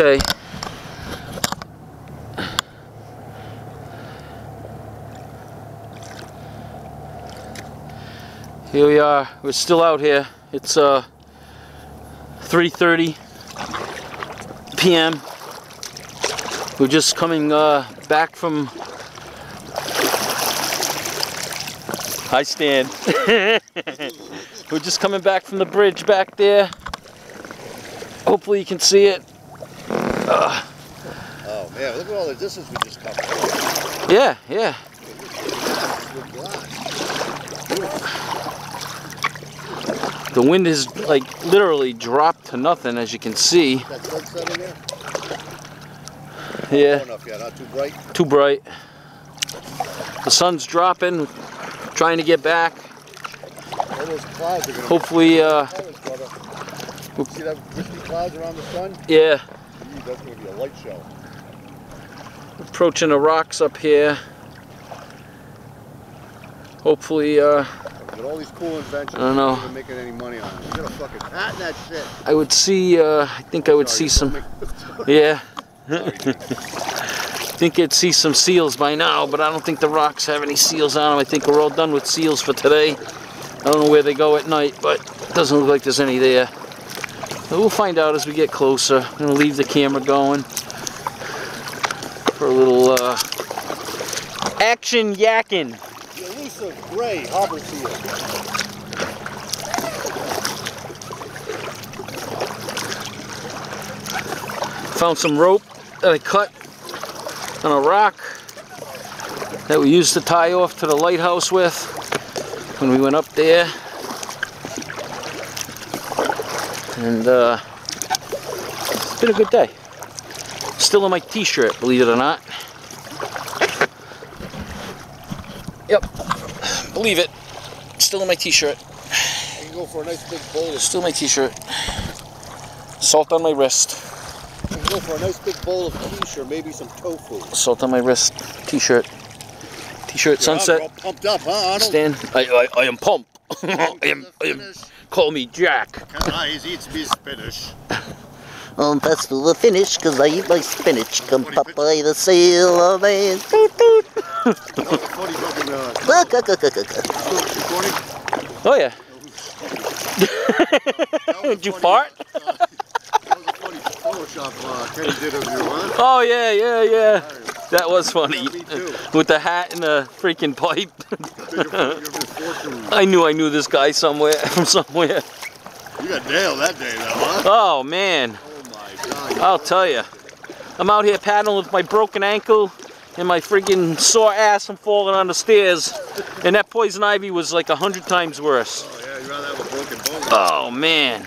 Okay. Here we are. We're still out here. It's 3:30 p.m. We're just coming back from... Hi, Stan. We're just coming back from the bridge back there. Hopefully you can see it. Oh man, look at all the distance we just covered. Yeah, yeah. The wind is like literally dropped to nothing, as you can see. That sun setting there? Yeah. Not enough yet, not too bright. Too bright. The sun's dropping. Trying to get back. All those clouds are gonna hopefully, see that wispy clouds around the sun? Yeah. That's going to be a light show. Approaching the rocks up here. Hopefully, with all these cool inventions, I don't know. We're not even making any money on it. We're going to fucking patent that shit. I would see, I think I would see some, yeah. I think I'd see some seals by now, but I don't think the rocks have any seals on them. I think we're all done with seals for today. I don't know where they go at night, but it doesn't look like there's any there. But we'll find out as we get closer. I'm going to leave the camera going for a little action yakking. The elusive gray harbor seal. Found some rope that I cut on a rock that we used to tie off to the lighthouse with when we went up there. And it's been a good day. Still in my t-shirt, believe it or not. Yep, believe it. Still in my t-shirt. You can go for a nice big bowl. Still my t-shirt. Salt on my wrist. You can go for a nice big bowl of quiche or maybe some tofu. Salt on my wrist. T-shirt. T-shirt. Sunset. All pumped up, huh? Stan, I am pumped. I am. Call me Jack. He eats me spinach. That's to the finish, cause I eat my spinach. Come Popeye the Sailor Man. Toot toot. That was a funny fucking, Oh yeah. Did you fart? That was a funny Photoshop Kenny did of you, huh? Oh yeah, yeah, yeah. That was funny. Yeah, me too. With the hat and the freaking pipe. I knew this guy somewhere from somewhere. You got nailed that day though, huh? Oh man. Oh my God. I'll tell you. I'm out here paddling with my broken ankle and my freaking sore ass from falling on the stairs. And that poison ivy was like 100 times worse. Oh yeah, you'd rather have a broken bone. Oh man.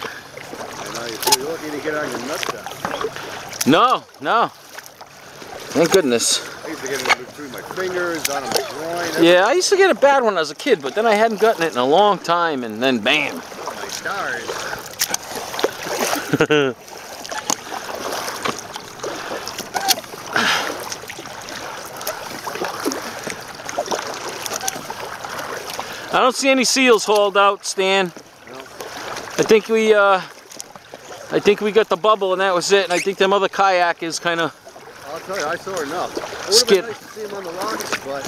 You're lucky to get on your nutsack. No, no. Thank goodness. I used to get it between my fingers, on my groin. Everything. Yeah, I used to get it bad when I was a kid, but then I hadn't gotten it in a long time, and then bam. Oh my stars. I don't see any seals hauled out, Stan. No. I think we got the bubble, and that was it. And I think them other kayakers kind of. I'll tell you, I saw enough. It would have been nice to see him on the rocks, but...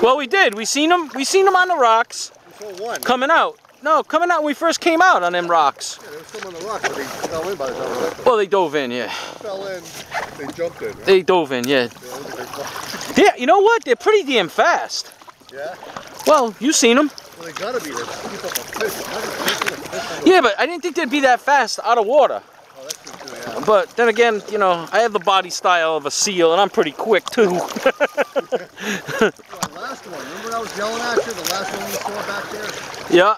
Well, we did. We seen them on the rocks. We saw one. Coming out. No, coming out when we first came out on them rocks. Yeah, there was some on the rocks, but they fell in by the time we left them. Well, they dove in, yeah. Fell in, they jumped in, right? They dove in, yeah. Yeah, Yeah, you know what? They're pretty damn fast. yeah? Well, you seen them. Well, they gotta be there to keep up a fish. Yeah, but I didn't think they'd be that fast out of water. Oh, that's true too, yeah. But then again, you know, I have the body style of a seal, and I'm pretty quick too. Well, last one, remember when I was yelling at you, the last one we saw back there? Yeah.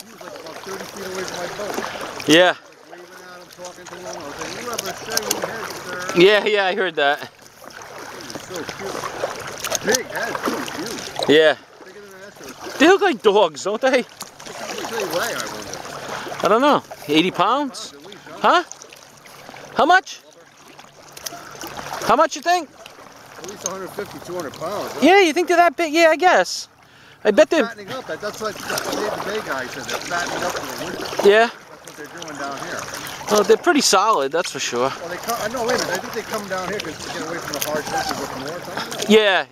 He was like about 30 feet away from my boat. Yeah. Like waving at him, talking to him. I was like, you have a shiny head, sir. Yeah, yeah, I heard that. He was so cute. Big head, too, huge. Yeah. Bigger than an Astros. They look like dogs, don't they? How much do they weigh, I wonder? I don't know. 80 pounds? At least, huh? Huh? How much? How much you think? At least 150, 200 pounds. Huh? Yeah, you think they're that big? Yeah, I guess. I bet they're... Fattening up. That's what the day guy said. They're fattening up for the winter. Yeah. That's what they're doing down here. Well, they're pretty solid, that's for sure. Well, they come, no, wait a minute. I think they come down here because to get away from the hard surface up north. Yeah,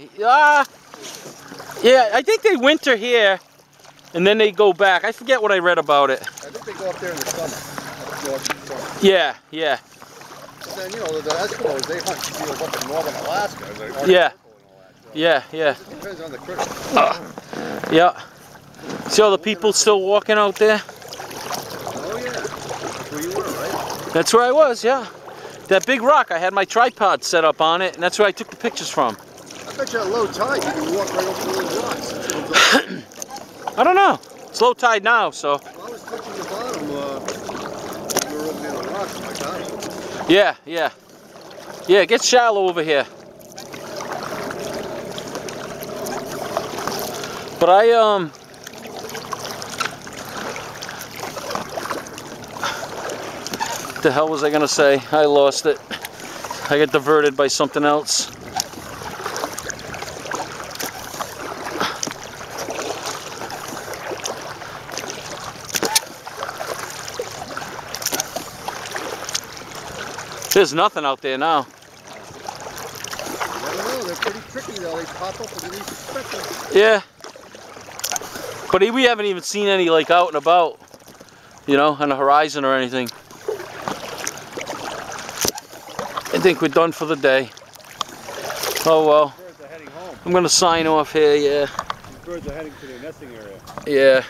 yeah, I think they winter here, and then they go back. I forget what I read about it. I think they go up there in the summer. Up north in the summer. Yeah, yeah. And then, you know, the Eskimos, they hunt seals up in northern Alaska. Like Yeah. So Yeah, yeah. it depends on the critter. Yeah. See all the people still walking out there? Oh, yeah. That's where you were, right? That's where I was, yeah. That big rock, I had my tripod set up on it, and that's where I took the pictures from. I bet you at low tide you can walk right over those rocks. I don't know. It's low tide now, so. Well, I was touching the bottom. We were over near the rocks, my God. Yeah, yeah. Yeah, it gets shallow over here. But the hell was I gonna say? I lost it. I got diverted by something else. There's nothing out there now. I don't know, they're pretty tricky though. They pop up with least expected. Yeah. But we haven't even seen any like out and about, you know, on the horizon or anything. I think we're done for the day. Oh well. Birds are heading home. I'm gonna sign off here, yeah. These birds are heading to their nesting area. Yeah.